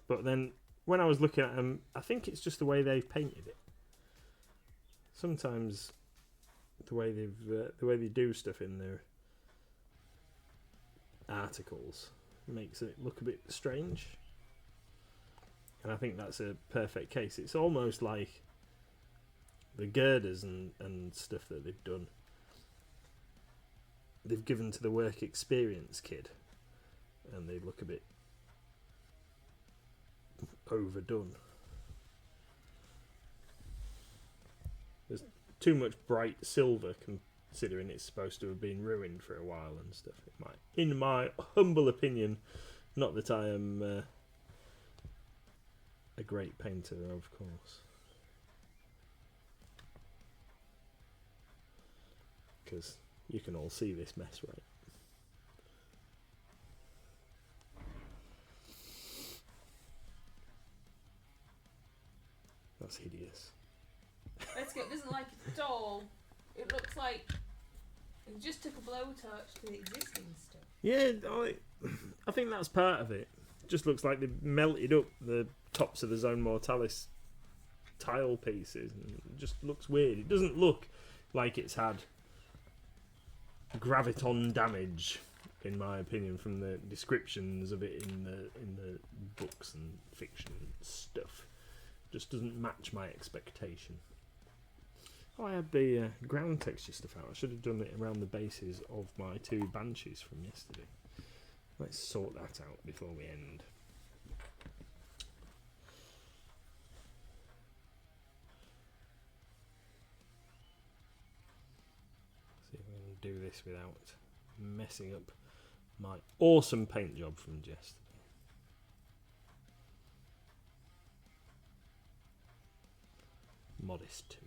But then when I was looking at them, I think it's just the way they've painted it. Sometimes the way they do stuff in their articles makes it look a bit strange. And I think that's a perfect case. It's almost like the girders and stuff that they've done, they've given to the work experience kid, and they look a bit overdone. There's too much bright silver considering it's supposed to have been ruined for a while and stuff. It might, in my humble opinion, not that I am a great painter, of course, because you can all see this mess, right? That's hideous. Redscape doesn't like it at all. It looks like it just took a blowtorch to the existing stuff. Yeah, I think that's part of it. Just looks like they've melted up the tops of the Zone Mortalis tile pieces, and it just looks weird. It doesn't look like it's had graviton damage, in my opinion, from the descriptions of it in the books and fiction stuff. Just doesn't match my expectation. Oh, I had the ground texture stuff out. I should have done it around the bases of my 2 banshees from yesterday. Let's sort that out before we end. See if we can do this without messing up my awesome paint job from yesterday. Modest too.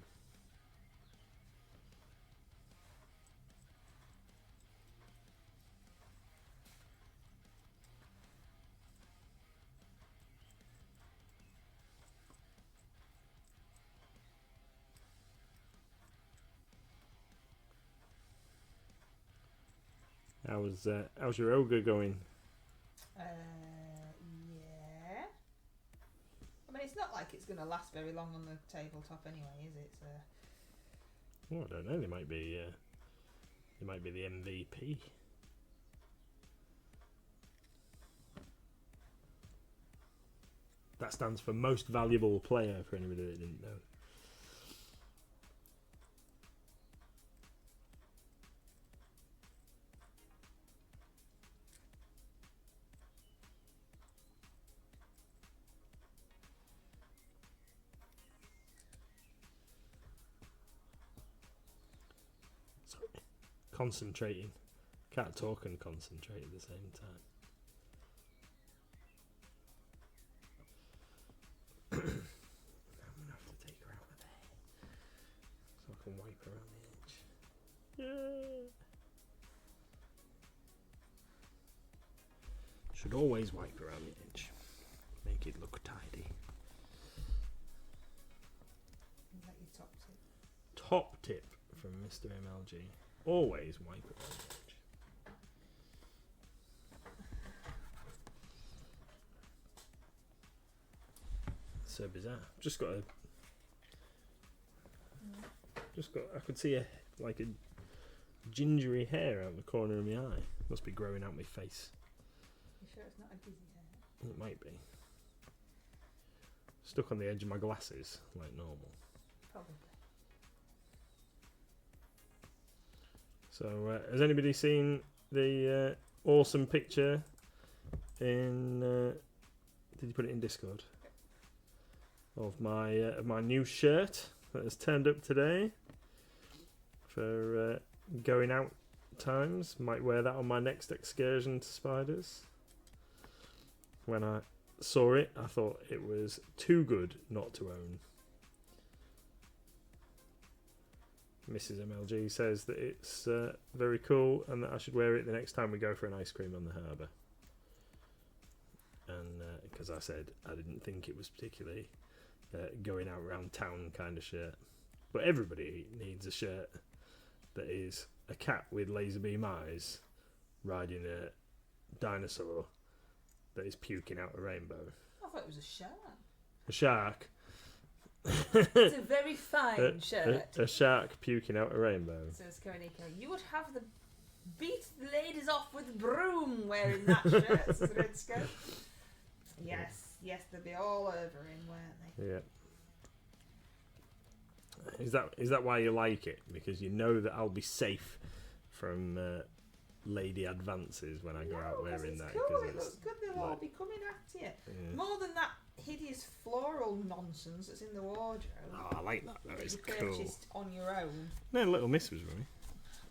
How's your ogre going? Yeah. I mean, it's not like it's going to last very long on the tabletop anyway, is it? So. Oh, I don't know. They might be the MVP. That stands for most valuable player. For anybody that didn't know. Concentrating. Can't talk and concentrate at the same time. I'm gonna have to take her out of there so I can wipe her around the edge. Yeah. Should always wipe around the edge. Make it look tidy. Is that your top tip? Top tip from Mr. MLG. Always wipe it around the edge. So bizarre. I could see a gingery hair out the corner of my eye. Must be growing out my face. You sure it's not a dizzy hair? It might be. Stuck on the edge of my glasses, like normal. Probably. So, has anybody seen the awesome picture in? Did you put it in Discord? Of my new shirt that has turned up today for going out times. Might wear that on my next excursion to Spiders. When I saw it, I thought it was too good not to own. Mrs. MLG says that it's very cool and that I should wear it the next time we go for an ice cream on the harbour. And because I said I didn't think it was particularly going out around town kind of shirt. But everybody needs a shirt that is a cat with laser beam eyes riding a dinosaur that is puking out a rainbow. I thought it was a shark. A shark. It's a very fine shirt. A shark puking out a rainbow. Says Koeniko, you would have the beat the ladies off with a broom wearing that shirt, says Red Scout. Yes, they'd be all over him, weren't they? Yeah. Is that why you like it? Because you know that I'll be safe from lady advances when I go out wearing that. Cool. It looks good. They'll all be coming at you. Yeah. More than that hideous floral nonsense that's in the wardrobe. Oh, I like that though. That It's you cool. purchased on your own. No, Little Miss was right.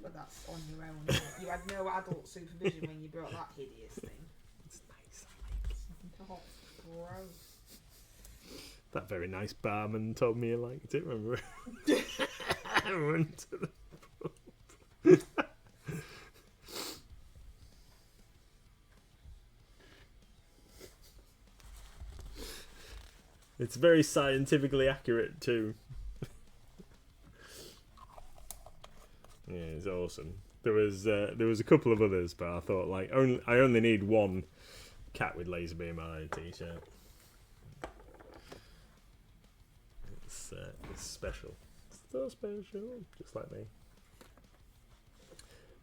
But that's on your own. Isn't it? You had no adult supervision when you brought that hideous thing. It's nice. I like it. Oh, gross. That very nice barman told me he liked it. Remember? I went to the pub. It's very scientifically accurate too. Yeah, it's awesome. There was a couple of others, but I thought I only need one cat with laser beam eye t-shirt. It's special. It's so special, just like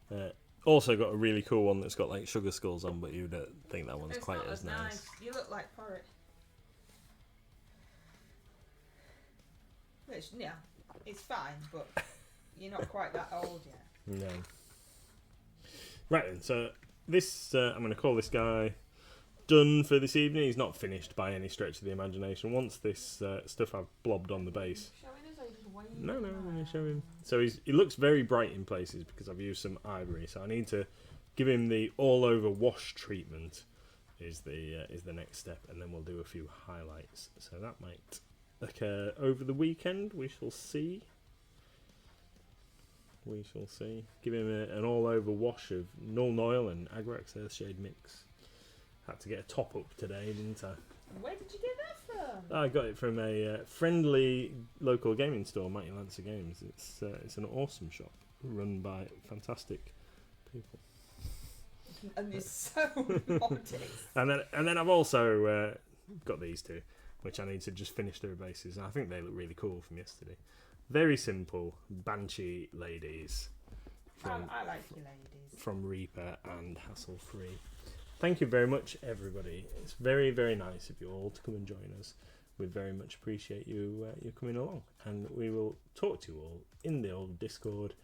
me. Also got a really cool one that's got like sugar skulls on, but you don't think that one's quite not as nice. You look like Porritt. Which, yeah, it's fine, but you're not quite that old yet. No. Right then, so this I'm going to call this guy done for this evening. He's not finished by any stretch of the imagination. Once this stuff I've blobbed on the base. Showing us or just waving? No, I'm going to show him. So he looks very bright in places because I've used some ivory. So I need to give him the all-over wash treatment. Is the next step, and then we'll do a few highlights. So that might occur over the weekend. We shall see. We shall see. Give him an all-over wash of Null Oil and Agrax Earthshade mix. Had to get a top up today, didn't I? Where did you get that from? I got it from a friendly local gaming store, Mighty Lancer Games. It's an awesome shop run by fantastic people. And you're so modest. And then I've also got these two, which I need to just finish their bases. And I think they look really cool from yesterday. Very simple Banshee ladies. I like you ladies. From Reaper and Hassle Free. Thank you very much, everybody. It's very, very nice of you all to come and join us. We very much appreciate you coming along. And we will talk to you all in the old Discord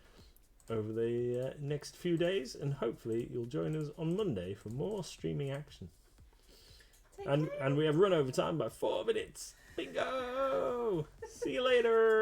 over the next few days. And hopefully you'll join us on Monday for more streaming action. And we have run over time by 4 minutes. Bingo! See you later!